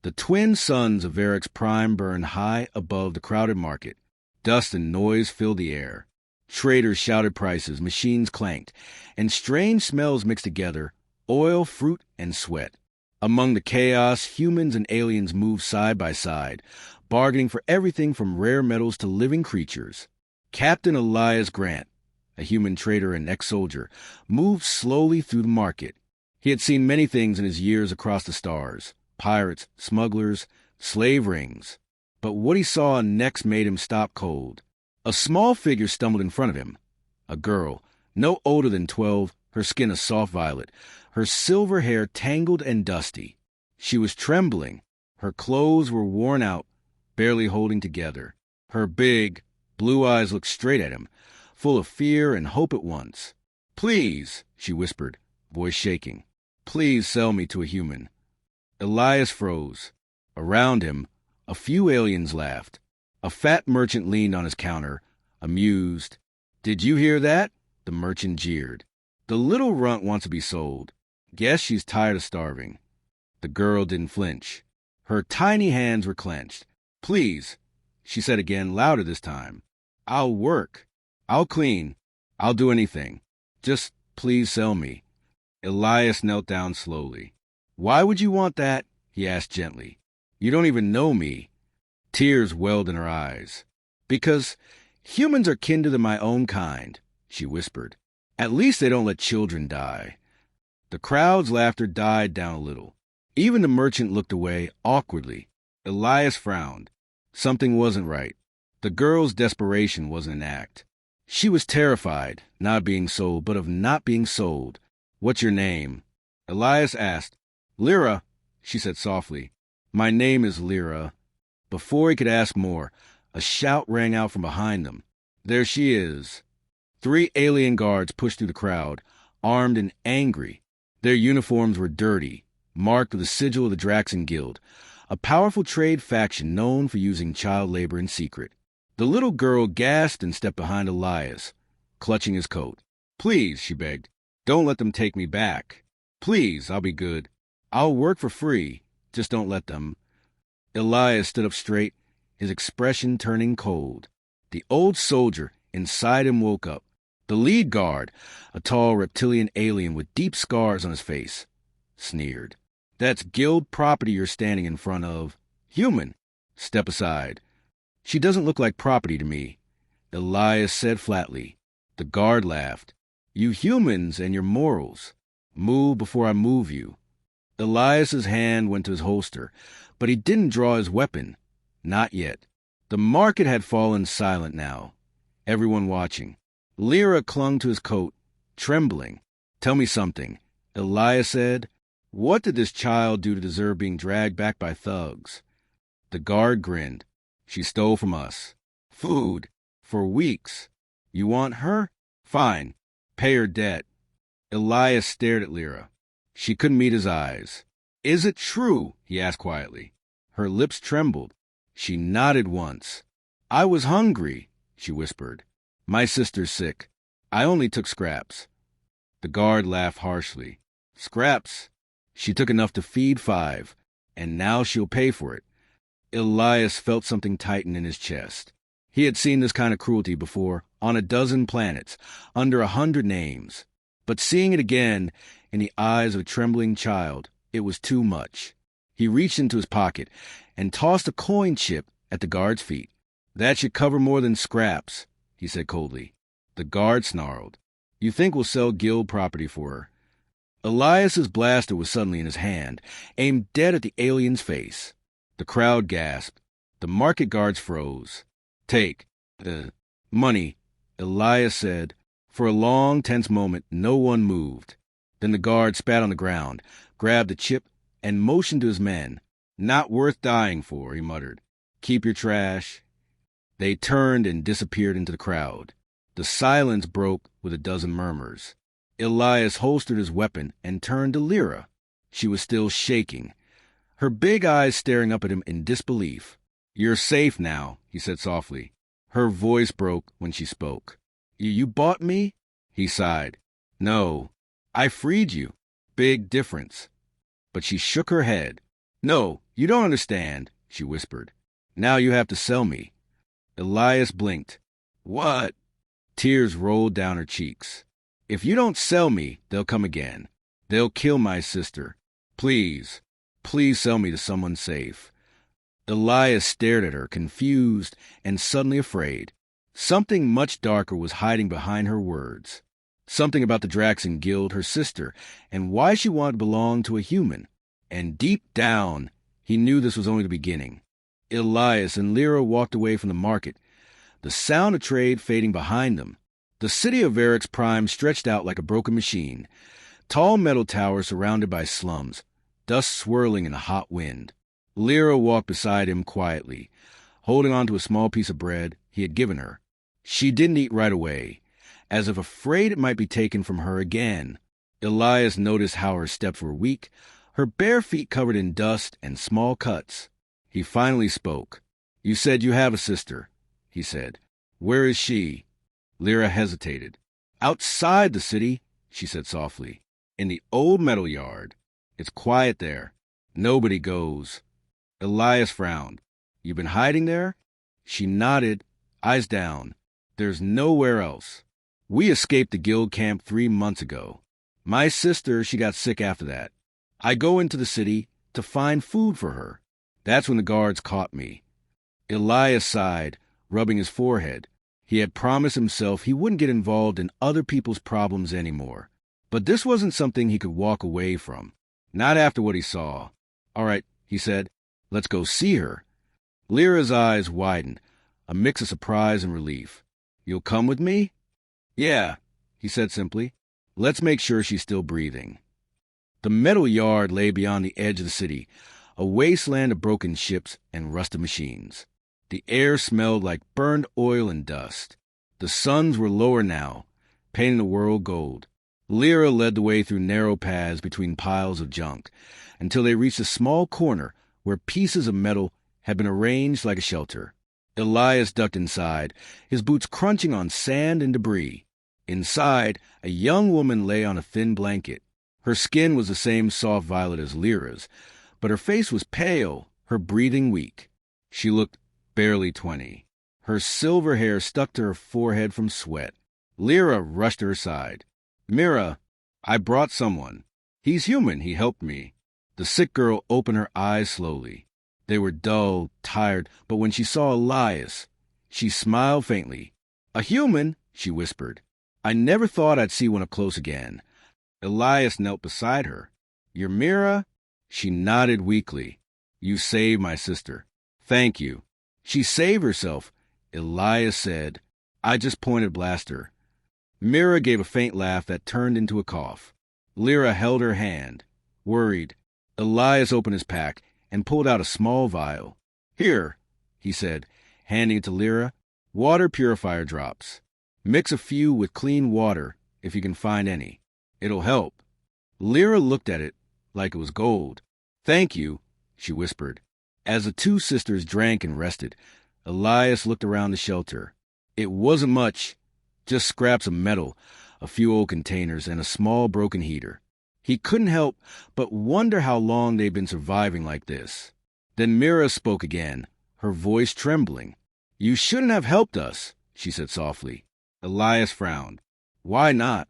The twin suns of Varric's prime burned high above the crowded market. Dust and noise filled the air. Traders shouted prices, machines clanked, and strange smells mixed together, oil, fruit, and sweat. Among the chaos, humans and aliens moved side by side, bargaining for everything from rare metals to living creatures. Captain Elias Grant, a human trader and ex-soldier, moved slowly through the market. He had seen many things in his years across the stars: pirates, smugglers, slave rings. But what he saw next made him stop cold. A small figure stumbled in front of him. A girl, no older than 12, her skin a soft violet, her silver hair tangled and dusty. She was trembling. Her clothes were worn out, barely holding together. Her big, blue eyes looked straight at him, full of fear and hope at once. "Please," she whispered, voice shaking. "Please sell me to a human." Elias froze. Around him, a few aliens laughed. A fat merchant leaned on his counter, amused. "Did you hear that?" The merchant jeered. "The little runt wants to be sold. Guess she's tired of starving." The girl didn't flinch. Her tiny hands were clenched. "Please," she said again, louder this time. "I'll work. I'll clean. I'll do anything. Just please sell me." Elias knelt down slowly. "Why would you want that?" he asked gently. "You don't even know me." Tears welled in her eyes. "Because humans are kindred to my own kind," she whispered. "At least they don't let children die." The crowd's laughter died down a little. Even the merchant looked away, awkwardly. Elias frowned. Something wasn't right. The girl's desperation wasn't an act. She was terrified, not being sold, but of not being sold. "What's your name?" Elias asked. "Lyra," she said softly. "My name is Lyra." Before he could ask more, a shout rang out from behind them. "There she is." 3 alien guards pushed through the crowd, armed and angry. Their uniforms were dirty, marked with the sigil of the Draxon Guild, a powerful trade faction known for using child labor in secret. The little girl gasped and stepped behind Elias, clutching his coat. "Please," she begged, "don't let them take me back. Please, I'll be good. I'll work for free. Just don't let them." Elias stood up straight, his expression turning cold. The old soldier inside him woke up. The lead guard, a tall reptilian alien with deep scars on his face, sneered. "That's guild property you're standing in front of. Human, step aside." "She doesn't look like property to me," Elias said flatly. The guard laughed. "You humans and your morals. Move before I move you." Elias's hand went to his holster, but he didn't draw his weapon. Not yet. The market had fallen silent now, everyone watching. Lyra clung to his coat, trembling. "Tell me something," Elias said. "What did this child do to deserve being dragged back by thugs?" The guard grinned. "She stole from us. Food. For weeks. You want her? Fine. Pay her debt." Elias stared at Lyra. She couldn't meet his eyes. "Is it true?" he asked quietly. Her lips trembled. She nodded once. "I was hungry," she whispered. "My sister's sick. I only took scraps." The guard laughed harshly. "Scraps? She took enough to feed 5, and now she'll pay for it." Elias felt something tighten in his chest. He had seen this kind of cruelty before, on a dozen planets, under 100 names. But seeing it again, in the eyes of a trembling child, it was too much. He reached into his pocket and tossed a coin chip at the guard's feet. "That should cover more than scraps," he said coldly. The guard snarled. "You think we'll sell guild property for her?" Elias's blaster was suddenly in his hand, aimed dead at the alien's face. The crowd gasped. The market guards froze. "Take the money," Elias said. For a long, tense moment, no one moved. Then the guard spat on the ground, grabbed the chip, and motioned to his men. "Not worth dying for," he muttered. "Keep your trash." They turned and disappeared into the crowd. The silence broke with a dozen murmurs. Elias holstered his weapon and turned to Lyra. She was still shaking, her big eyes staring up at him in disbelief. "You're safe now," he said softly. Her voice broke when she spoke. You bought me?" He sighed. "No, I freed you. Big difference." But she shook her head. No, you don't understand, she whispered. Now you have to sell me. Elias blinked. What? Tears rolled down her cheeks. If you don't sell me, they'll come again. They'll kill my sister. Please, please sell me to someone safe. Elias stared at her, confused and suddenly afraid. Something much darker was hiding behind her words. Something about the Draxon Guild, her sister, and why she wanted to belong to a human. And deep down, he knew this was only the beginning. Elias and Lyra walked away from the market, the sound of trade fading behind them. The city of Verix Prime stretched out like a broken machine, tall metal towers surrounded by slums, dust swirling in a hot wind. Lyra walked beside him quietly, holding on to a small piece of bread he had given her. She didn't eat right away, as if afraid it might be taken from her again. Elias noticed how her steps were weak, her bare feet covered in dust and small cuts. He finally spoke. You said you have a sister, he said. Where is she? Lyra hesitated. Outside the city, she said softly. In the old metal yard. It's quiet there. Nobody goes. Elias frowned. You've been hiding there? She nodded, eyes down. There's nowhere else. We escaped the guild camp 3 months ago. My sister, she got sick after that. I go into the city to find food for her. That's when the guards caught me. Elias sighed, rubbing his forehead. He had promised himself he wouldn't get involved in other people's problems anymore. But this wasn't something he could walk away from. Not after what he saw. All right, he said. Let's go see her. Lyra's eyes widened, a mix of surprise and relief. You'll come with me? Yeah, he said simply. Let's make sure she's still breathing. The metal yard lay beyond the edge of the city, a wasteland of broken ships and rusted machines. The air smelled like burned oil and dust. The suns were lower now, painting the world gold. Lyra led the way through narrow paths between piles of junk, until they reached a small corner where pieces of metal had been arranged like a shelter. Elias ducked inside, his boots crunching on sand and debris. Inside, a young woman lay on a thin blanket. Her skin was the same soft violet as Lyra's, but her face was pale, her breathing weak. She looked barely 20. Her silver hair stuck to her forehead from sweat. Lyra rushed to her side. Mira, I brought someone. He's human, he helped me. The sick girl opened her eyes slowly. They were dull, tired, but when she saw Elias, she smiled faintly. A human, she whispered. I never thought I'd see one up close again. Elias knelt beside her. You're Mira? She nodded weakly. You saved my sister. Thank you. She saved herself, Elias said. I just pointed blaster. Mira gave a faint laugh that turned into a cough. Lyra held her hand, worried. Elias opened his pack and pulled out a small vial. Here, he said, handing it to Lyra. Water purifier drops. Mix a few with clean water, if you can find any. It'll help. Lyra looked at it like it was gold. Thank you, she whispered. As the two sisters drank and rested, Elias looked around the shelter. It wasn't much, just scraps of metal, a few old containers, and a small broken heater. He couldn't help but wonder how long they'd been surviving like this. Then Mira spoke again, her voice trembling. You shouldn't have helped us, she said softly. Elias frowned. Why not?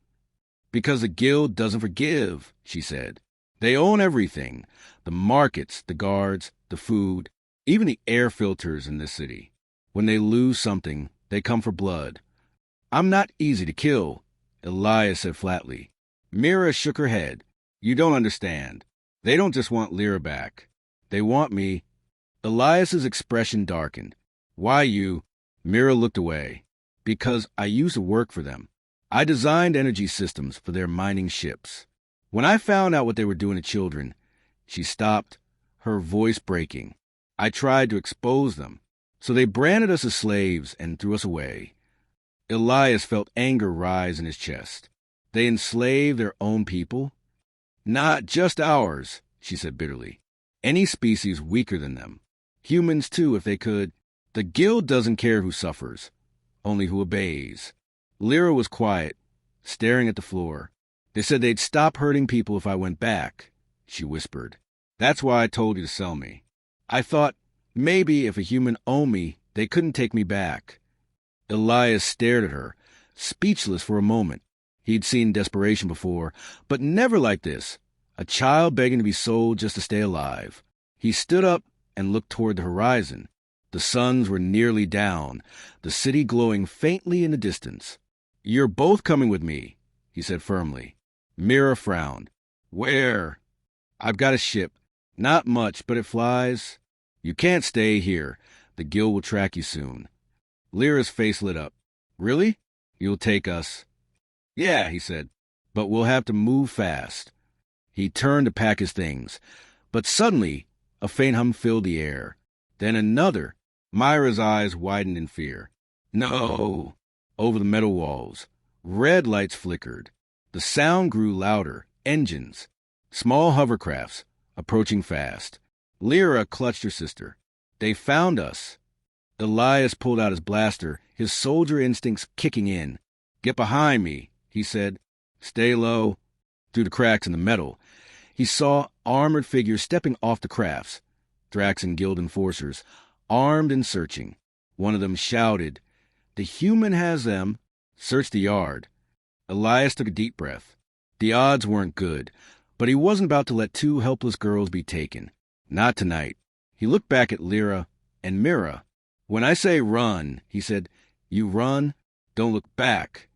Because the guild doesn't forgive, she said. They own everything, the markets, the guards, the food, even the air filters in this city. When they lose something, they come for blood. I'm not easy to kill, Elias said flatly. Mira shook her head. You don't understand. They don't just want Lyra back. They want me. Elias's expression darkened. Why you? Mira looked away. Because I used to work for them. I designed energy systems for their mining ships. When I found out what they were doing to children, she stopped, her voice breaking. I tried to expose them. So they branded us as slaves and threw us away. Elias felt anger rise in his chest. They enslaved their own people? Not just ours, she said bitterly. Any species weaker than them. Humans, too, if they could. The guild doesn't care who suffers, only who obeys. Lyra was quiet, staring at the floor. They said they'd stop hurting people if I went back, she whispered. That's why I told you to sell me. I thought maybe if a human owned me, they couldn't take me back. Elias stared at her, speechless for a moment. He'd seen desperation before, but never like this. A child begging to be sold just to stay alive. He stood up and looked toward the horizon. The suns were nearly down, the city glowing faintly in the distance. "You're both coming with me," he said firmly. Mira frowned. "Where?" "I've got a ship. Not much, but it flies." "You can't stay here. The guild will track you soon." Lyra's face lit up. "Really? You'll take us?" "Yeah," he said, "but we'll have to move fast." He turned to pack his things, but suddenly a faint hum filled the air. Then another. Myra's eyes widened in fear. "No!" Over the metal walls, red lights flickered. The sound grew louder. Engines. Small hovercrafts, approaching fast. Lyra clutched her sister. "They found us." Elias pulled out his blaster, his soldier instincts kicking in. "Get behind me," he said. "Stay low." Through the cracks in the metal, he saw armored figures stepping off the crafts. Drax and guild enforcers, armed and searching. One of them shouted, "The human has them. Search the yard." Elias took a deep breath. The odds weren't good, but he wasn't about to let two helpless girls be taken. Not tonight. He looked back at Lyra and Mira. "When I say run," he said, "you run, don't look back."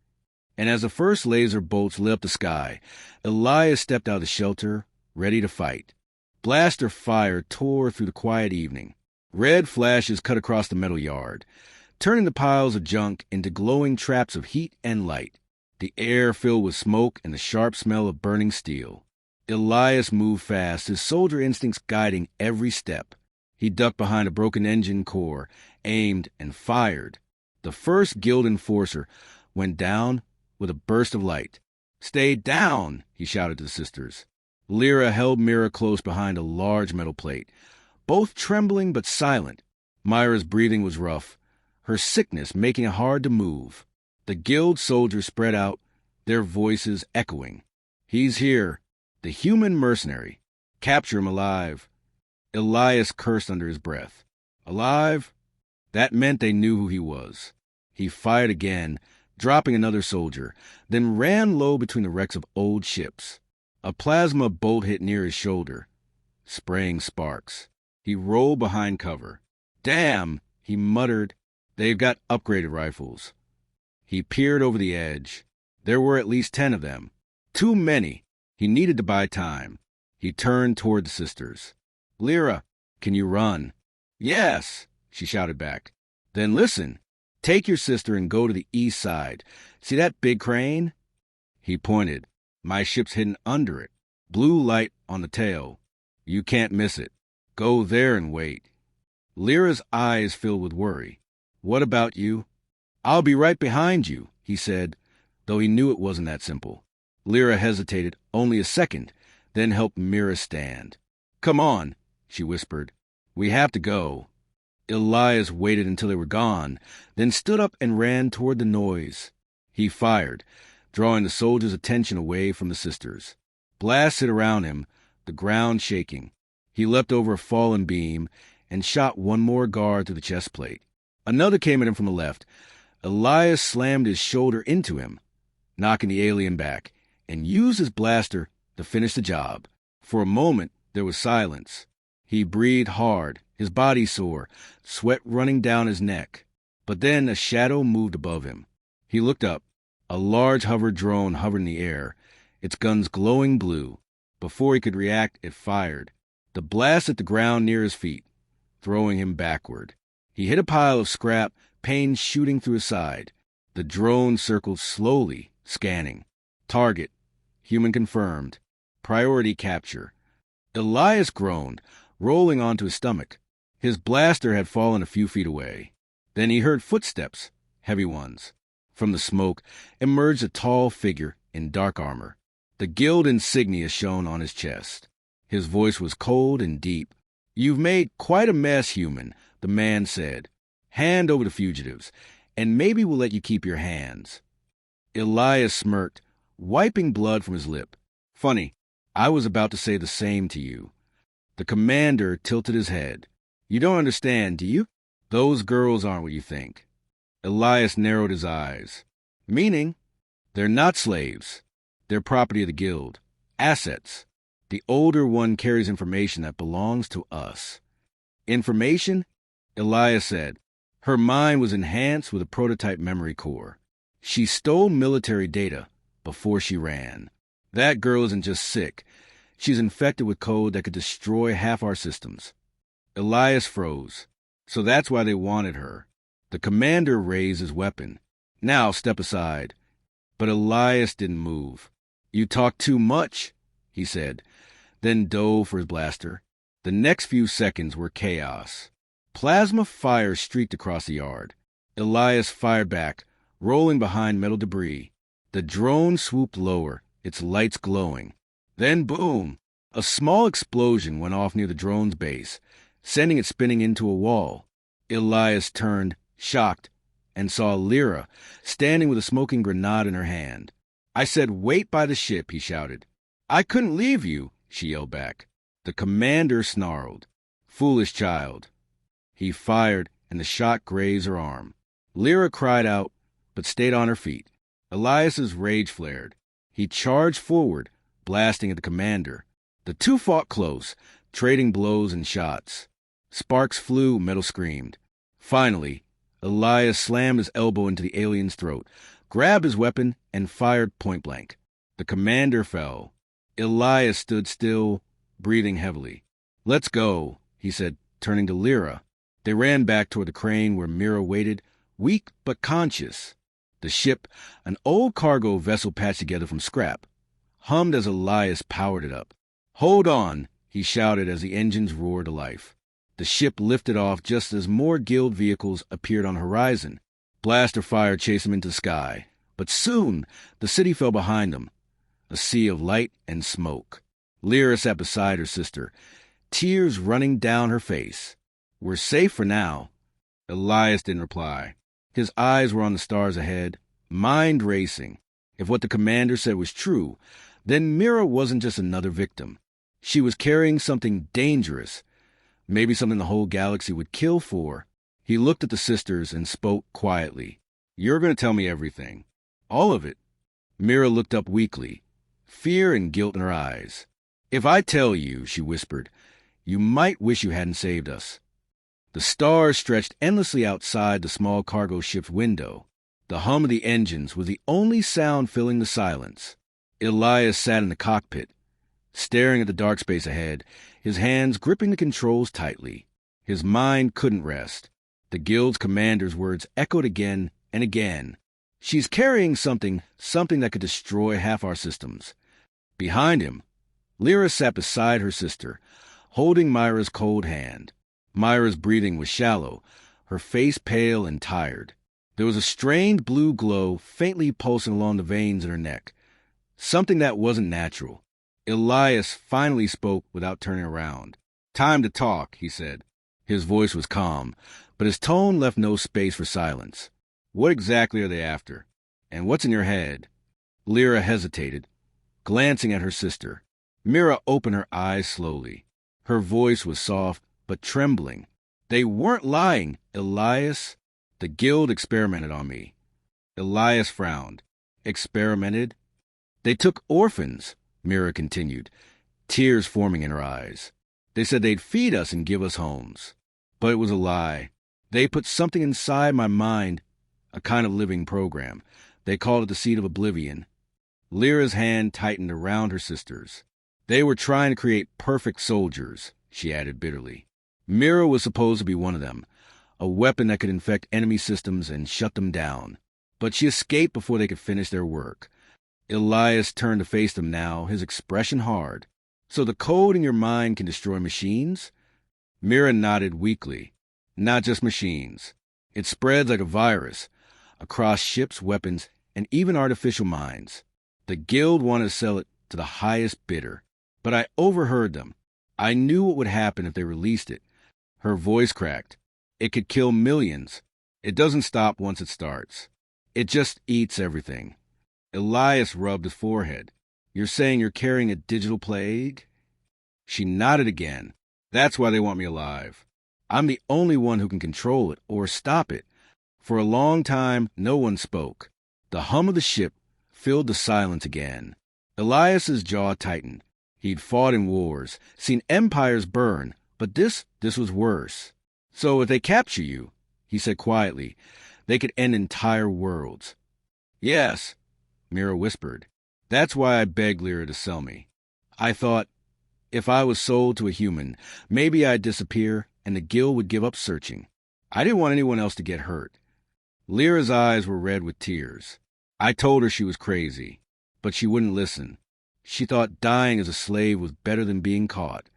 And as the first laser bolts lit up the sky, Elias stepped out of the shelter, ready to fight. Blaster fire tore through the quiet evening. Red flashes cut across the metal yard, turning the piles of junk into glowing traps of heat and light. The air filled with smoke and the sharp smell of burning steel. Elias moved fast, his soldier instincts guiding every step. He ducked behind a broken engine core, aimed, and fired. The first guild enforcer went down with a burst of light. "Stay down!" he shouted to the sisters. Lyra held Mira close behind a large metal plate, both trembling but silent. Myra's breathing was rough, her sickness making it hard to move. The guild soldiers spread out, their voices echoing. "He's here, the human mercenary. Capture him alive." Elias cursed under his breath. Alive? That meant they knew who he was. He fired again, dropping another soldier, then ran low between the wrecks of old ships. A plasma bolt hit near his shoulder, spraying sparks. He rolled behind cover. "Damn," he muttered. "They've got upgraded rifles." He peered over the edge. There were at least 10 of them. Too many. He needed to buy time. He turned toward the sisters. "Lyra, can you run?" "Yes," she shouted back. "Then listen. Take your sister and go to the east side. See that big crane?" He pointed. "My ship's hidden under it. Blue light on the tail. You can't miss it. Go there and wait." Lyra's eyes filled with worry. "What about you?" "I'll be right behind you," he said, though he knew it wasn't that simple. Lyra hesitated only a second, then helped Mira stand. "Come on," she whispered. "We have to go." Elias waited until they were gone, then stood up and ran toward the noise. He fired, drawing the soldiers' attention away from the sisters. Blasts hit around him, the ground shaking. He leapt over a fallen beam and shot one more guard through the chest plate. Another came at him from the left. Elias slammed his shoulder into him, knocking the alien back, and used his blaster to finish the job. For a moment, there was silence. He breathed hard, his body sore, sweat running down his neck. But then a shadow moved above him. He looked up. A large hover drone hovered in the air, its guns glowing blue. Before he could react, it fired. The blast hit the ground near his feet, throwing him backward. He hit a pile of scrap, pain shooting through his side. The drone circled slowly, scanning. Target. Human confirmed. Priority capture. Elias groaned, rolling onto his stomach. His blaster had fallen a few feet away. Then he heard footsteps, heavy ones. From the smoke emerged a tall figure in dark armor. The guild insignia shone on his chest. His voice was cold and deep. "You've made quite a mess, human," the man said. "Hand over the fugitives, and maybe we'll let you keep your hands." Elias smirked, wiping blood from his lip. "Funny, I was about to say the same to you." The commander tilted his head. You don't understand, do you? Those girls aren't what you think. Elias narrowed his eyes. Meaning? They're not slaves. They're property of the guild. Assets. The older one carries information that belongs to us. Information? Elias said. Her mind was enhanced with a prototype memory core. She stole military data before she ran. That girl isn't just sick. She's infected with code that could destroy half our systems. Elias froze. So that's why they wanted her. The commander raised his weapon. Now step aside. But Elias didn't move. You talk too much, he said, then dove for his blaster. The next few seconds were chaos. Plasma fire streaked across the yard. Elias fired back, rolling behind metal debris. The drone swooped lower, its lights glowing. Then boom! A small explosion went off near the drone's base, sending it spinning into a wall. Elias turned, shocked, and saw Lyra standing with a smoking grenade in her hand. I said, wait by the ship, he shouted. I couldn't leave you, she yelled back. The commander snarled. Foolish child. He fired, and the shot grazed her arm. Lyra cried out, but stayed on her feet. Elias's rage flared. He charged forward, blasting at the commander. The two fought close, trading blows and shots. Sparks flew, metal screamed. Finally, Elias slammed his elbow into the alien's throat, grabbed his weapon, and fired point-blank. The commander fell. Elias stood still, breathing heavily. Let's go, he said, turning to Lyra. They ran back toward the crane where Mira waited, weak but conscious. The ship, an old cargo vessel patched together from scrap, hummed as Elias powered it up. Hold on, he shouted as the engines roared to life. The ship lifted off just as more guild vehicles appeared on the horizon. Blaster fire chased them into the sky. But soon, the city fell behind them, a sea of light and smoke. Lyra sat beside her sister, tears running down her face. We're safe for now. Elias didn't reply. His eyes were on the stars ahead, mind racing. If what the commander said was true, then Mira wasn't just another victim. She was carrying something dangerous, maybe something the whole galaxy would kill for. He looked at the sisters and spoke quietly. You're going to tell me everything. All of it. Mira looked up weakly, fear and guilt in her eyes. If I tell you, she whispered, you might wish you hadn't saved us. The stars stretched endlessly outside the small cargo ship's window. The hum of the engines was the only sound filling the silence. Elias sat in the cockpit, staring at the dark space ahead, his hands gripping the controls tightly. His mind couldn't rest. The guild's commander's words echoed again and again. She's carrying something that could destroy half our systems. Behind him, Lyra sat beside her sister, holding Myra's cold hand. Myra's breathing was shallow, her face pale and tired. There was a strained blue glow faintly pulsing along the veins in her neck, something that wasn't natural. Elias finally spoke without turning around. Time to talk, he said. His voice was calm, but his tone left no space for silence. What exactly are they after? And what's in your head? Lyra hesitated, glancing at her sister. Mira opened her eyes slowly. Her voice was soft, but trembling. They weren't lying, Elias. The guild experimented on me. Elias frowned. Experimented? They took orphans, Mira continued, tears forming in her eyes. They said they'd feed us and give us homes. But it was a lie. They put something inside my mind, a kind of living program. They called it the Seed of Oblivion. Lyra's hand tightened around her sister's. They were trying to create perfect soldiers, she added bitterly. Mira was supposed to be one of them, a weapon that could infect enemy systems and shut them down. But she escaped before they could finish their work. Elias turned to face them now, his expression hard. So the code in your mind can destroy machines? Mira nodded weakly. Not just machines. It spreads like a virus, across ships, weapons, and even artificial minds. The guild wanted to sell it to the highest bidder. But I overheard them. I knew what would happen if they released it. Her voice cracked. It could kill millions. It doesn't stop once it starts. It just eats everything. Elias rubbed his forehead. You're saying you're carrying a digital plague? She nodded again. That's why they want me alive. I'm the only one who can control it or stop it. For a long time, no one spoke. The hum of the ship filled the silence again. Elias's jaw tightened. He'd fought in wars, seen empires burn, but this was worse. So if they capture you, he said quietly, they could end entire worlds. Yes, Mira whispered. That's why I begged Lyra to sell me. I thought, if I was sold to a human, maybe I'd disappear and the guild would give up searching. I didn't want anyone else to get hurt. Lyra's eyes were red with tears. I told her she was crazy, but she wouldn't listen. She thought dying as a slave was better than being caught.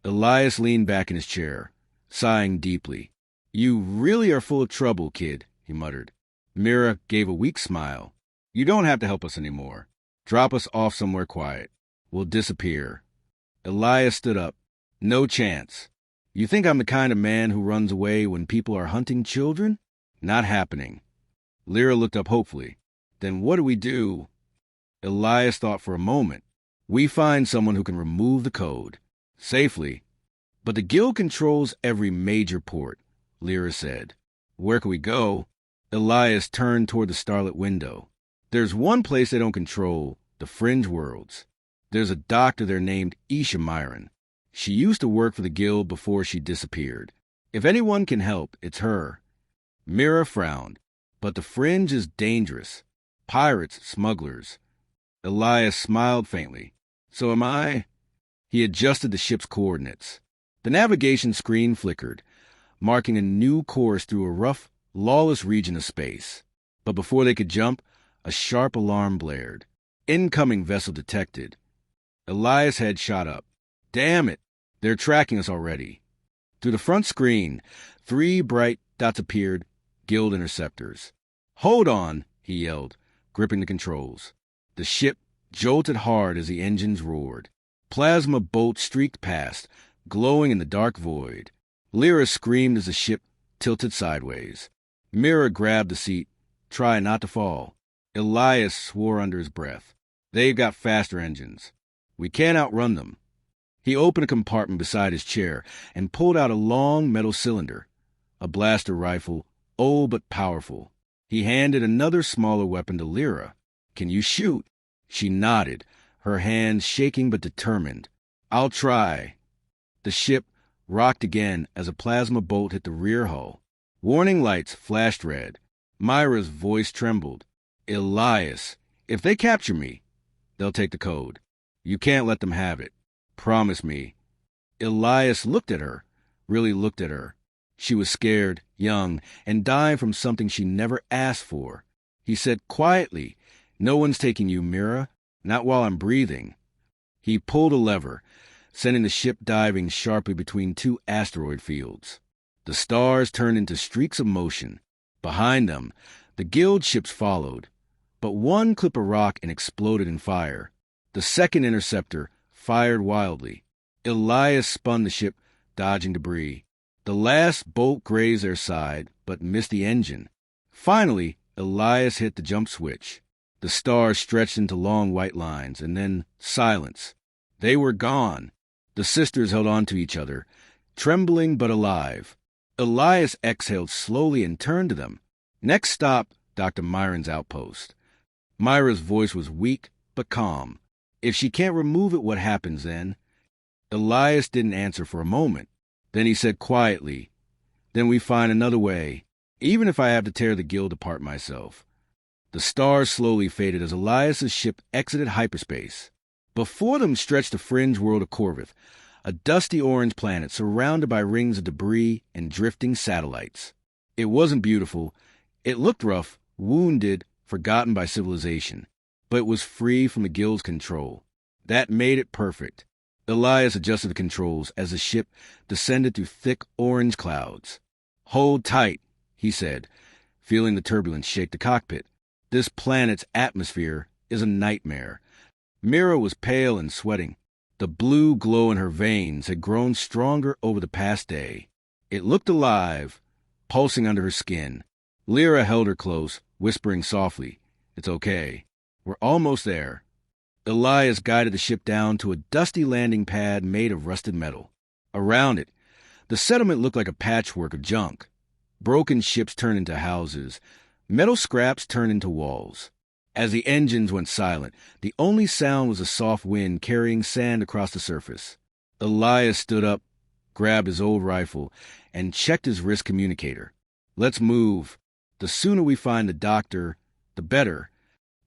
Elias leaned back in his chair, sighing deeply. You really are full of trouble, kid, he muttered. Mira gave a weak smile. You don't have to help us anymore. Drop us off somewhere quiet. We'll disappear. Elias stood up. No chance. You think I'm the kind of man who runs away when people are hunting children? Not happening. Lyra looked up hopefully. Then what do we do? Elias thought for a moment. We find someone who can remove the code. Safely. But the guild controls every major port, Lyra said. Where can we go? Elias turned toward the starlit window. There's one place they don't control, the fringe worlds. There's a doctor there named Isha Myron. She used to work for the guild before she disappeared. If anyone can help, it's her. Mira frowned. But the fringe is dangerous. Pirates, smugglers. Elias smiled faintly. So am I? He adjusted the ship's coordinates. The navigation screen flickered, marking a new course through a rough, lawless region of space. But before they could jump, a sharp alarm blared. Incoming vessel detected. Elias' head shot up. Damn it! They're tracking us already. Through the front screen, 3 bright dots appeared, guild interceptors. Hold on, he yelled, gripping the controls. The ship jolted hard as the engines roared. Plasma bolts streaked past, glowing in the dark void. Lyra screamed as the ship tilted sideways. Mira grabbed the seat, trying not to fall. Elias swore under his breath. They've got faster engines. We can't outrun them. He opened a compartment beside his chair and pulled out a long metal cylinder. A blaster rifle, old but powerful. He handed another smaller weapon to Lyra. Can you shoot? She nodded, her hands shaking but determined. I'll try. The ship rocked again as a plasma bolt hit the rear hull. Warning lights flashed red. Myra's voice trembled. Elias, if they capture me, they'll take the code. You can't let them have it. Promise me. Elias looked at her, really looked at her. She was scared, young, and dying from something she never asked for. He said quietly, No one's taking you, Mira. Not while I'm breathing. He pulled a lever, sending the ship diving sharply between 2 asteroid fields. The stars turned into streaks of motion. Behind them, the guild ships followed. But one clipped a rock and exploded in fire. The second interceptor fired wildly. Elias spun the ship, dodging debris. The last bolt grazed their side, but missed the engine. Finally, Elias hit the jump switch. The stars stretched into long white lines, and then silence. They were gone. The sisters held on to each other, trembling but alive. Elias exhaled slowly and turned to them. Next stop, Dr. Myron's outpost. Myra's voice was weak but calm. If she can't remove it, what happens then? Elias didn't answer for a moment. Then he said quietly, Then we find another way, even if I have to tear the guild apart myself. The stars slowly faded as Elias's ship exited hyperspace. Before them stretched the fringe world of Corvith, a dusty orange planet surrounded by rings of debris and drifting satellites. It wasn't beautiful. It looked rough, wounded, forgotten by civilization. But it was free from the guild's control. That made it perfect. Elias adjusted the controls as the ship descended through thick orange clouds. Hold tight, he said, feeling the turbulence shake the cockpit. This planet's atmosphere is a nightmare. Mira was pale and sweating. The blue glow in her veins had grown stronger over the past day. It looked alive, pulsing under her skin. Lyra held her close, whispering softly, It's okay. We're almost there. Elias guided the ship down to a dusty landing pad made of rusted metal. Around it, the settlement looked like a patchwork of junk. Broken ships turned into houses. Metal scraps turned into walls. As the engines went silent, the only sound was a soft wind carrying sand across the surface. Elias stood up, grabbed his old rifle, and checked his wrist communicator. "Let's move. The sooner we find the doctor, the better."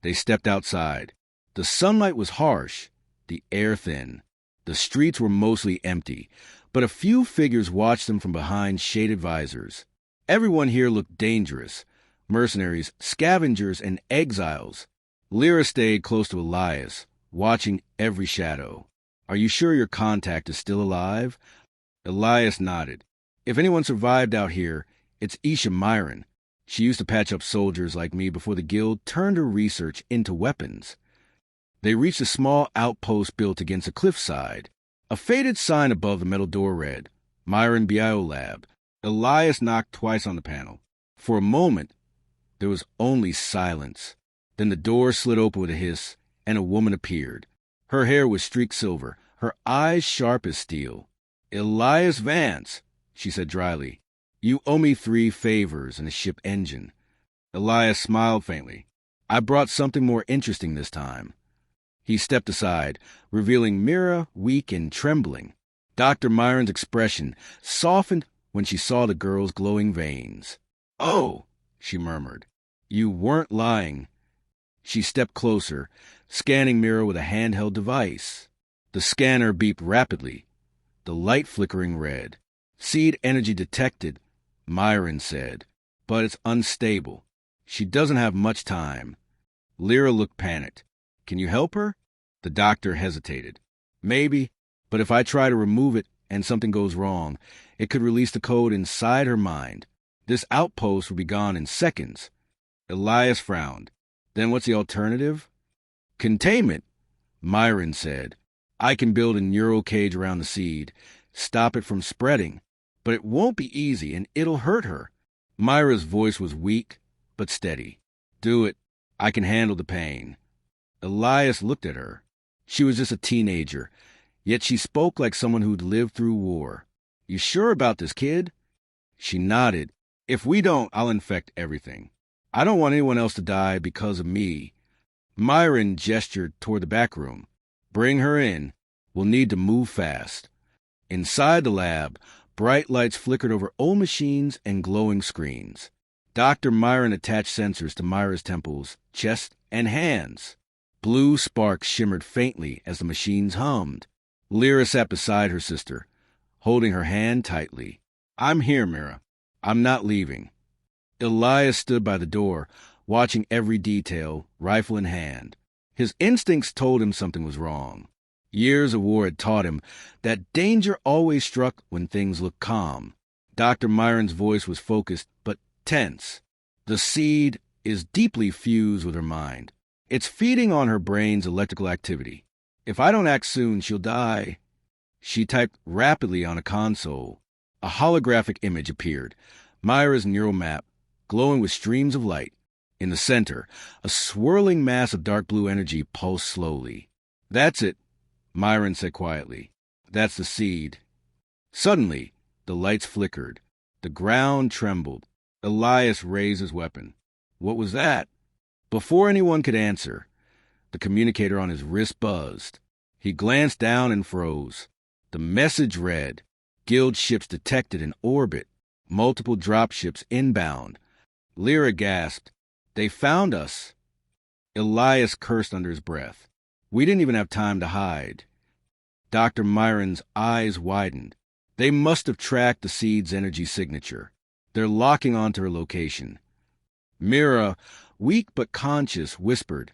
They stepped outside. The sunlight was harsh, the air thin. The streets were mostly empty, but a few figures watched them from behind shaded visors. Everyone here looked dangerous. Mercenaries, scavengers, and exiles. Lyra stayed close to Elias, watching every shadow. "Are you sure your contact is still alive?" Elias nodded. "If anyone survived out here, it's Isha Myron. She used to patch up soldiers like me before the guild turned her research into weapons." They reached a small outpost built against a cliffside. A faded sign above the metal door read, "Myron Biolab." Elias knocked twice on the panel. For a moment, there was only silence. Then the door slid open with a hiss, and a woman appeared. Her hair was streaked silver, her eyes sharp as steel. "Elias Vance," she said dryly. "You owe me 3 favors and a ship engine." Elias smiled faintly. "I brought something more interesting this time." He stepped aside, revealing Mira, weak and trembling. Dr. Myron's expression softened when she saw the girl's glowing veins. "Oh," she murmured. "You weren't lying." She stepped closer, scanning Mira with a handheld device. The scanner beeped rapidly, the light flickering red. "Seed energy detected," Myron said, "but it's unstable. She doesn't have much time." Lyra looked panicked. "Can you help her?" The doctor hesitated. "Maybe, but if I try to remove it and something goes wrong, it could release the code inside her mind. This outpost will be gone in seconds." Elias frowned. "Then what's the alternative?" "Containment," Myron said. "I can build a neural cage around the seed, stop it from spreading. But it won't be easy, and it'll hurt her." Myra's voice was weak, but steady. "Do it. I can handle the pain." Elias looked at her. She was just a teenager, yet she spoke like someone who'd lived through war. "You sure about this, kid?" She nodded. "If we don't, I'll infect everything. I don't want anyone else to die because of me." Myron gestured toward the back room. "Bring her in. We'll need to move fast." Inside the lab, bright lights flickered over old machines and glowing screens. Dr. Myron attached sensors to Myra's temples, chest, and hands. Blue sparks shimmered faintly as the machines hummed. Lyra sat beside her sister, holding her hand tightly. "I'm here, Mira. I'm not leaving." Elias stood by the door, watching every detail, rifle in hand. His instincts told him something was wrong. Years of war had taught him that danger always struck when things looked calm. Dr. Myron's voice was focused but tense. "The seed is deeply fused with her mind. It's feeding on her brain's electrical activity. If I don't act soon, she'll die." She typed rapidly on a console. A holographic image appeared, Myra's neural map, glowing with streams of light. In the center, a swirling mass of dark blue energy pulsed slowly. "That's it," Myron said quietly. "That's the seed." Suddenly, the lights flickered. The ground trembled. Elias raised his weapon. "What was that?" Before anyone could answer, the communicator on his wrist buzzed. He glanced down and froze. The message read, "Guild ships detected in orbit. Multiple dropships inbound." Lyra gasped. "They found us." Elias cursed under his breath. "We didn't even have time to hide." Dr. Myron's eyes widened. "They must have tracked the seed's energy signature. They're locking onto her location." Mira, weak but conscious, whispered,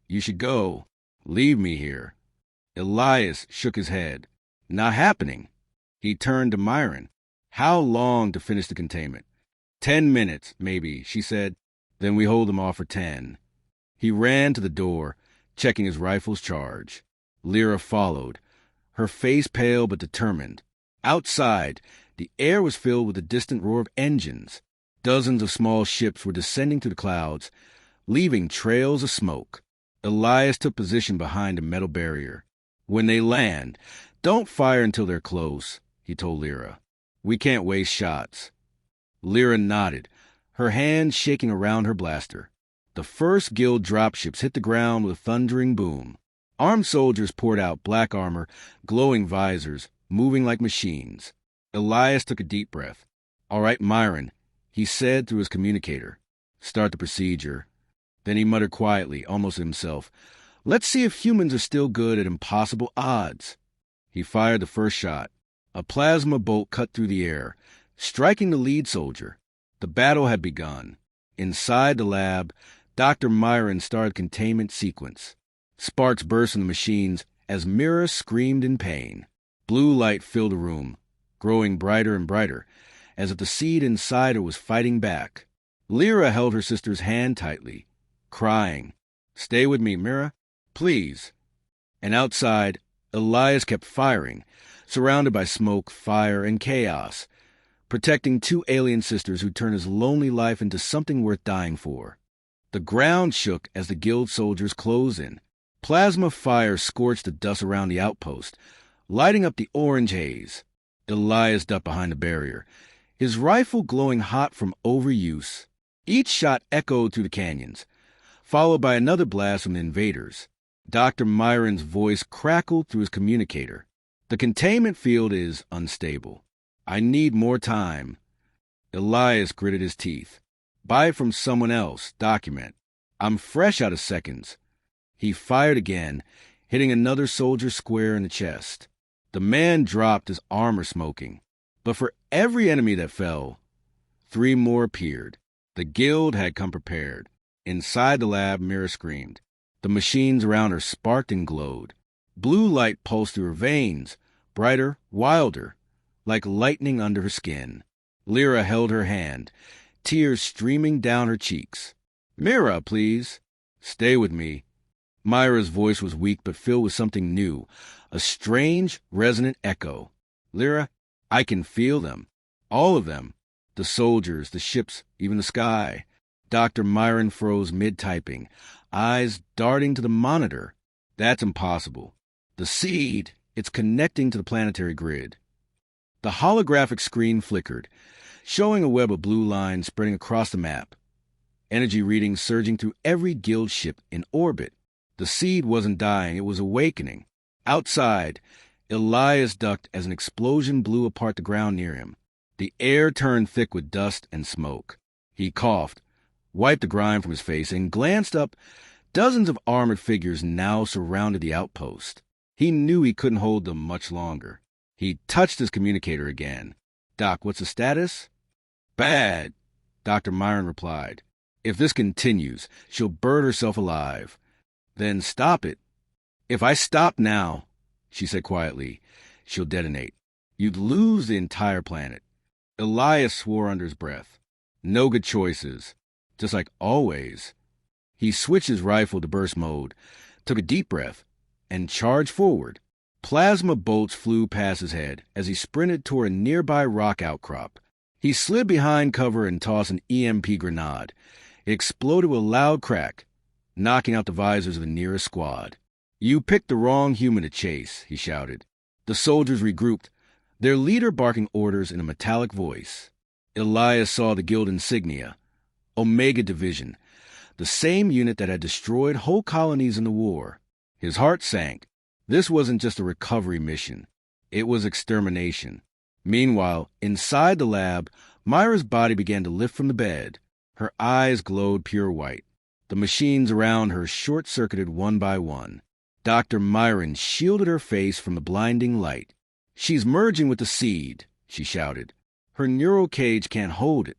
"You should go. Leave me here." Elias shook his head. "Not happening." He turned to Myron. "How long to finish the containment?" 10 minutes, maybe, she said. "Then we hold them off for 10. He ran to the door, checking his rifle's charge. Lyra followed, her face pale but determined. Outside, the air was filled with the distant roar of engines. Dozens of small ships were descending to the clouds, leaving trails of smoke. Elias took position behind a metal barrier. "When they land, don't fire until they're close. he told Lyra. "We can't waste shots." Lyra nodded, her hand shaking around her blaster. The first guild dropships hit the ground with a thundering boom. Armed soldiers poured out, black armor, glowing visors, moving like machines. Elias took a deep breath. "All right, Myron," he said through his communicator. "Start the procedure." Then he muttered quietly, almost to himself, "Let's see if humans are still good at impossible odds." He fired the first shot. A plasma bolt cut through the air, striking the lead soldier. The battle had begun. Inside the lab, Dr. Myron started containment sequence. Sparks burst from the machines as Mira screamed in pain. Blue light filled the room, growing brighter and brighter, as if the seed inside her was fighting back. Lyra held her sister's hand tightly, crying, "Stay with me, Mira, please." And outside, Elias kept firing, surrounded by smoke, fire, and chaos, protecting two alien sisters who turned his lonely life into something worth dying for. The ground shook as the guild soldiers closed in. Plasma fire scorched the dust around the outpost, lighting up the orange haze. Elias ducked behind the barrier, his rifle glowing hot from overuse. Each shot echoed through the canyons, followed by another blast from the invaders. Dr. Myron's voice crackled through his communicator. "The containment field is unstable. I need more time." Elias gritted his teeth. "Buy it from someone else. Document. I'm fresh out of seconds." He fired again, hitting another soldier square in the chest. The man dropped, his armor smoking. But for every enemy that fell, 3 more appeared. The guild had come prepared. Inside the lab, Mira screamed. The machines around her sparked and glowed. Blue light pulsed through her veins, brighter, wilder, like lightning under her skin. Lyra held her hand, tears streaming down her cheeks. "Mira, please." "Stay with me." Myra's voice was weak but filled with something new, a strange, resonant echo. "Lyra, I can feel them. All of them. The soldiers, the ships, even the sky." Dr. Myron froze mid-typing, eyes darting to the monitor. "That's impossible. The seed, it's connecting to the planetary grid." The holographic screen flickered, showing a web of blue lines spreading across the map. Energy readings surging through every guild ship in orbit. The seed wasn't dying, it was awakening. Outside, Elias ducked as an explosion blew apart the ground near him. The air turned thick with dust and smoke. He coughed, wiped the grime from his face, and glanced up. Dozens of armored figures now surrounded the outpost. He knew he couldn't hold them much longer. He touched his communicator again. "Doc, what's the status?" "Bad," Dr. Myron replied. "If this continues, she'll burn herself alive." "Then stop it." "If I stop now," she said quietly, "she'll detonate. You'd lose the entire planet." Elias swore under his breath. No good choices. Just like always. He switched his rifle to burst mode, took a deep breath, and charged forward. Plasma bolts flew past his head as he sprinted toward a nearby rock outcrop. He slid behind cover and tossed an EMP grenade. It exploded with a loud crack, knocking out the visors of the nearest squad. "You picked the wrong human to chase," he shouted. The soldiers regrouped, their leader barking orders in a metallic voice. Elias saw the guild insignia, Omega Division, the same unit that had destroyed whole colonies in the war. His heart sank. This wasn't just a recovery mission. It was extermination. Meanwhile, inside the lab, Myra's body began to lift from the bed. Her eyes glowed pure white. The machines around her short-circuited one by one. Dr. Myron shielded her face from the blinding light. "She's merging with the seed," she shouted. "Her neural cage can't hold it."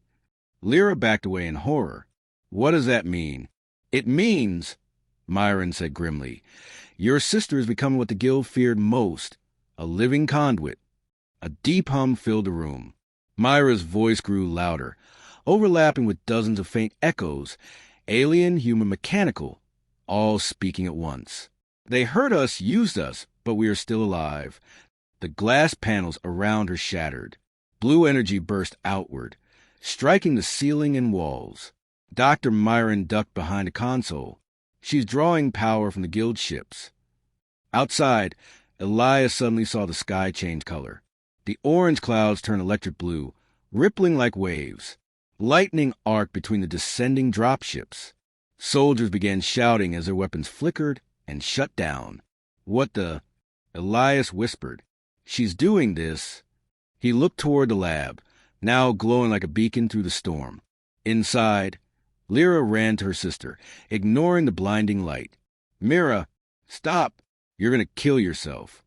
Lyra backed away in horror. "What does that mean?" "It means," Myron said grimly, "your sister is becoming what the guild feared most, a living conduit." A deep hum filled the room. Myra's voice grew louder, overlapping with dozens of faint echoes, alien, human, mechanical, all speaking at once. "They hurt us, used us, but we are still alive." The glass panels around her shattered. Blue energy burst outward, striking the ceiling and walls. Dr. Myron ducked behind a console. "She's drawing power from the guild ships." Outside, Elias suddenly saw the sky change color. The orange clouds turned electric blue, rippling like waves. Lightning arced between the descending dropships. Soldiers began shouting as their weapons flickered and shut down. "What the?" Elias whispered. "She's doing this." He looked toward the lab, now glowing like a beacon through the storm. Inside, Lyra ran to her sister, ignoring the blinding light. "Mira, stop! You're going to kill yourself."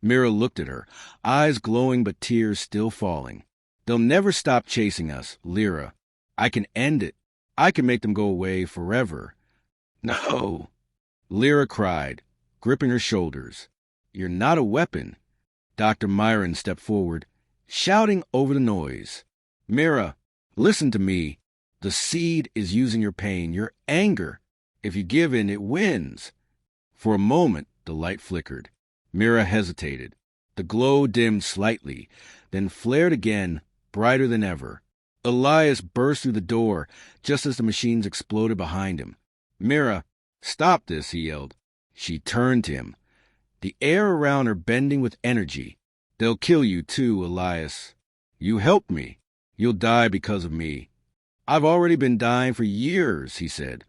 Mira looked at her, eyes glowing but tears still falling. "They'll never stop chasing us, Lyra. I can end it. I can make them go away forever." "No!" Lyra cried, gripping her shoulders. "You're not a weapon." Dr. Myron stepped forward, shouting over the noise. "Mira, listen to me. The seed is using your pain, your anger. If you give in, it wins." For a moment, the light flickered. Mira hesitated. The glow dimmed slightly, then flared again, brighter than ever. Elias burst through the door just as the machines exploded behind him. "Mira, stop this," he yelled. She turned to him, the air around her bending with energy. "They'll kill you too, Elias. You helped me. You'll die because of me." "I've already been dying for years," he said,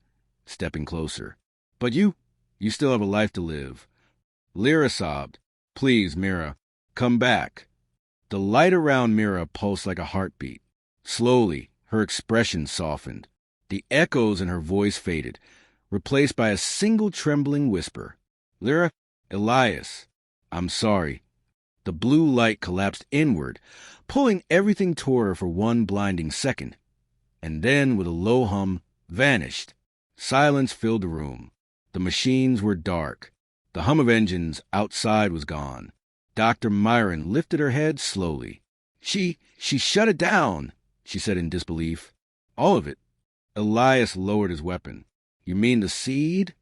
stepping closer. "But you still have a life to live." Lyra sobbed. "Please, Mira, come back." The light around Mira pulsed like a heartbeat. Slowly, her expression softened. The echoes in her voice faded, replaced by a single trembling whisper. "Lyra, Elias, I'm sorry." The blue light collapsed inward, pulling everything toward her for one blinding second, and then, with a low hum, vanished. Silence filled the room. The machines were dark. The hum of engines outside was gone. Dr. Myron lifted her head slowly. She shut it down," she said in disbelief. "All of it." Elias lowered his weapon. "You mean the seed?"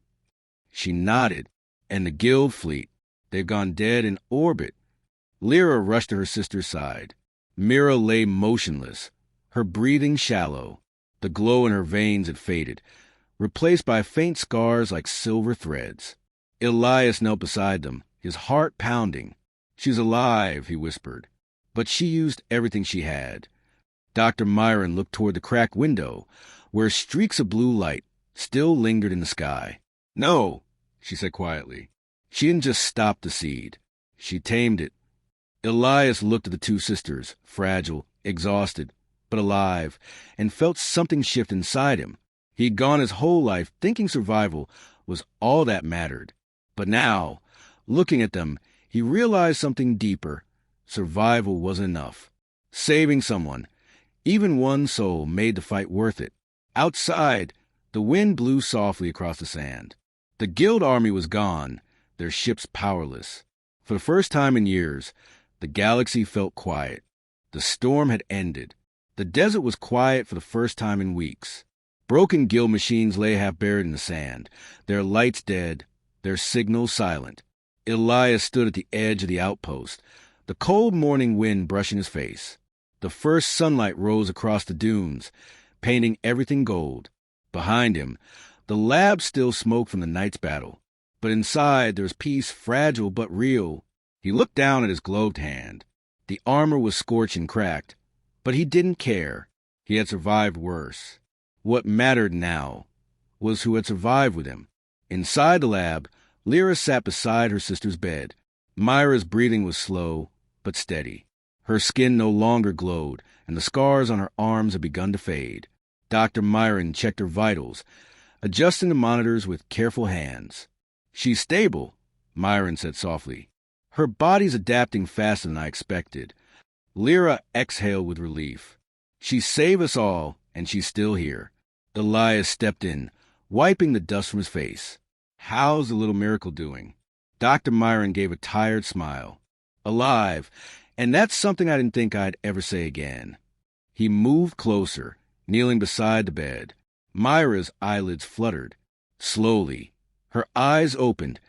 She nodded. "And the guild fleet. They've gone dead in orbit." Lyra rushed to her sister's side. Mira lay motionless, her breathing shallow. The glow in her veins had faded, replaced by faint scars like silver threads. Elias knelt beside them, his heart pounding. "She's alive," he whispered. "But she used everything she had." Dr. Myron looked toward the cracked window, where streaks of blue light still lingered in the sky. "No," she said quietly. "She didn't just stop the seed. She tamed it." Elias looked at the two sisters, fragile, exhausted, but alive, and felt something shift inside him. He'd gone his whole life thinking survival was all that mattered. But now, looking at them, he realized something deeper. Survival wasn't enough. Saving someone, even one soul, made the fight worth it. Outside, the wind blew softly across the sand. The guild army was gone, their ships powerless. For the first time in years, the galaxy felt quiet. The storm had ended. The desert was quiet for the first time in weeks. Broken guild machines lay half buried in the sand, their lights dead, their signals silent. Elias stood at the edge of the outpost, the cold morning wind brushing his face. The first sunlight rose across the dunes, painting everything gold. Behind him, the lab still smoked from the night's battle. But inside, there was peace, fragile but real. He looked down at his gloved hand. The armor was scorched and cracked, but he didn't care. He had survived worse. What mattered now was who had survived with him. Inside the lab, Lyra sat beside her sister's bed. Myra's breathing was slow, but steady. Her skin no longer glowed, and the scars on her arms had begun to fade. Dr. Myron checked her vitals, adjusting the monitors with careful hands. "She's stable," Myron said softly. "Her body's adapting faster than I expected." Lyra exhaled with relief. "She saved us all, and she's still here." Elias stepped in, wiping the dust from his face. "How's the little miracle doing?" Dr. Myron gave a tired smile. "Alive, and that's something I didn't think I'd ever say again." He moved closer, kneeling beside the bed. Myra's eyelids fluttered. Slowly, her eyes opened,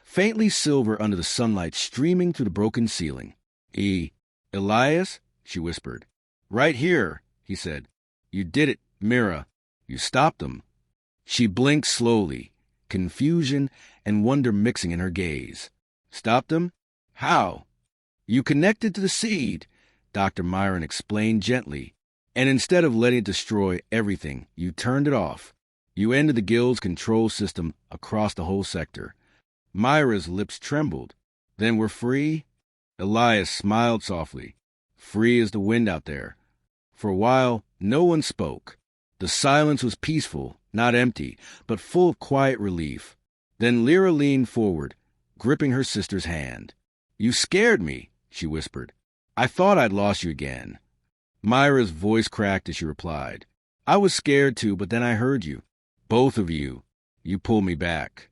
faintly silver under the sunlight streaming through the broken ceiling. Elias?" she whispered. "Right here," he said. "You did it, Mira. You stopped them." She blinked slowly, confusion and wonder mixing in her gaze. "Stopped them? How?" You connected to the seed, Dr. Myron explained gently, and instead of letting it destroy everything, you turned it off. You ended the guild's control system across the whole sector. Myra's lips trembled. Then we're free? Elias smiled softly. Free as the wind out there. For a while, no one spoke. The silence was peaceful, not empty, but full of quiet relief. Then Lyra leaned forward, gripping her sister's hand. You scared me, she whispered. I thought I'd lost you again. Myra's voice cracked as she replied. I was scared too, but then I heard you. Both of you. You pulled me back.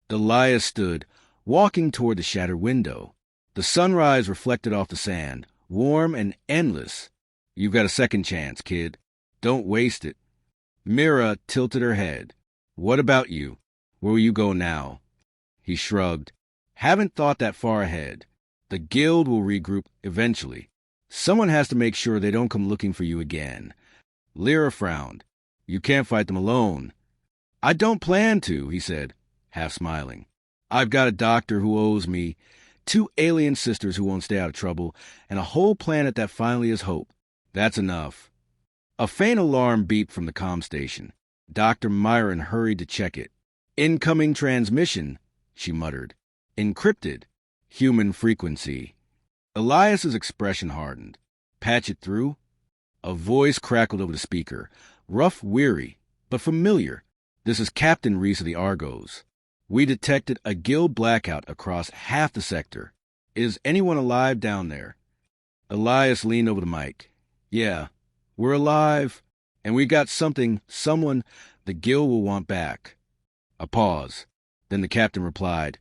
Elias stood, walking toward the shattered window. The sunrise reflected off the sand, warm and endless. You've got a second chance, kid. Don't waste it. Mira tilted her head. What about you? Where will you go now? He shrugged. Haven't thought that far ahead. The guild will regroup eventually. Someone has to make sure they don't come looking for you again. Lyra frowned. You can't fight them alone. I don't plan to, he said, half smiling. I've got a doctor who owes me, 2 alien sisters who won't stay out of trouble, and a whole planet that finally has hope. That's enough. A faint alarm beeped from the comm station. Dr. Myron hurried to check it. Incoming transmission, she muttered. Encrypted. Human frequency. Elias's expression hardened. Patch it through? A voice crackled over the speaker. Rough, weary, but familiar. This is Captain Reese of the Argos. We detected a guild blackout across half the sector. Is anyone alive down there? Elias leaned over the mic. Yeah, we're alive, and we got someone the guild will want back. A pause. Then the captain replied,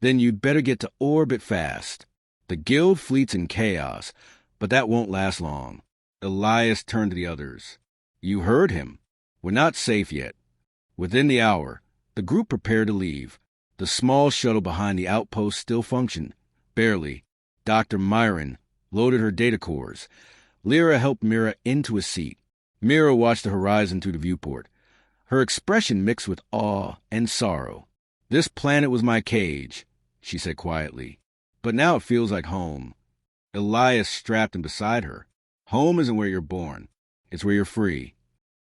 Then you'd better get to orbit fast. The guild fleet's in chaos, but that won't last long. Elias turned to the others. You heard him. We're not safe yet. Within the hour, the group prepared to leave. The small shuttle behind the outpost still functioned. Barely. Dr. Myron loaded her data cores. Lyra helped Mira into a seat. Mira watched the horizon through the viewport. Her expression mixed with awe and sorrow. This planet was my cage, she said quietly. But now it feels like home. Elias strapped him beside her. Home isn't where you're born. It's where you're free.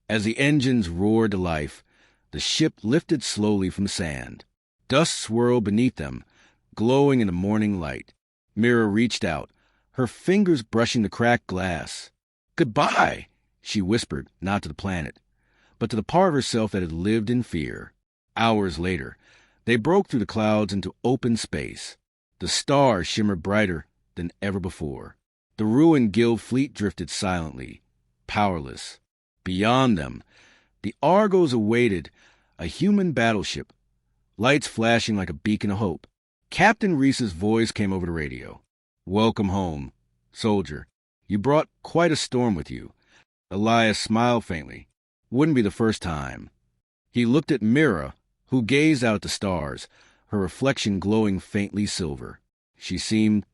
As the engines roared to life, the ship lifted slowly from the sand. Dust swirled beneath them, glowing in the morning light. Mira reached out, her fingers brushing the cracked glass. Goodbye, she whispered, not to the planet, but to the part of herself that had lived in fear. Hours later, they broke through the clouds into open space. The stars shimmered brighter than ever before. The ruined guild fleet drifted silently, powerless. Beyond them, the Argos awaited, a human battleship, lights flashing like a beacon of hope. Captain Reese's voice came over the radio. Welcome home, soldier. You brought quite a storm with you. Elias smiled faintly. Wouldn't be the first time. He looked at Mira, who gazed out at the stars, her reflection glowing faintly silver. She seemed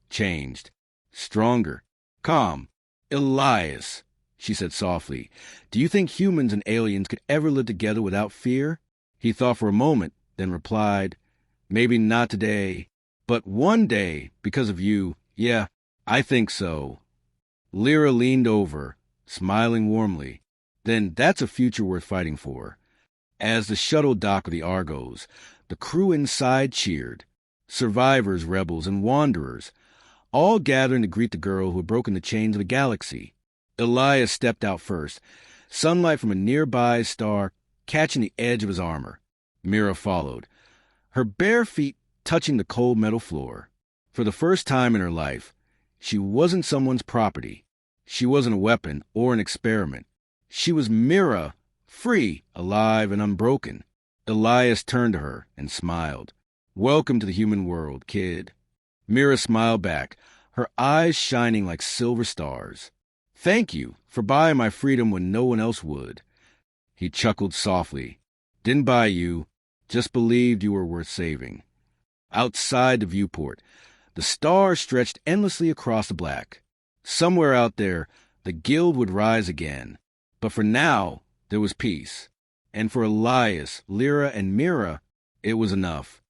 changed, stronger, calm. Elias, she said softly, do you think humans and aliens could ever live together without fear? He thought for a moment, then replied, maybe not today, but one day, because of you. Yeah, I think so. Lyra leaned over, smiling warmly. Then that's a future worth fighting for. As the shuttle docked with the Argos, the crew inside cheered. Survivors, rebels, and wanderers, all gathering to greet the girl who had broken the chains of the galaxy. Elias stepped out first, sunlight from a nearby star catching the edge of his armor. Mira followed, her bare feet touching the cold metal floor. For the first time in her life, she wasn't someone's property. She wasn't a weapon or an experiment. She was Mira, free, alive, and unbroken. Elias turned to her and smiled. Welcome to the human world, kid. Mira smiled back, her eyes shining like silver stars. Thank you for buying my freedom when no one else would. He chuckled softly. Didn't buy you, just believed you were worth saving. Outside the viewport, the stars stretched endlessly across the black. Somewhere out there, the guild would rise again. But for now, there was peace. And for Elias, Lyra, and Mira, it was enough.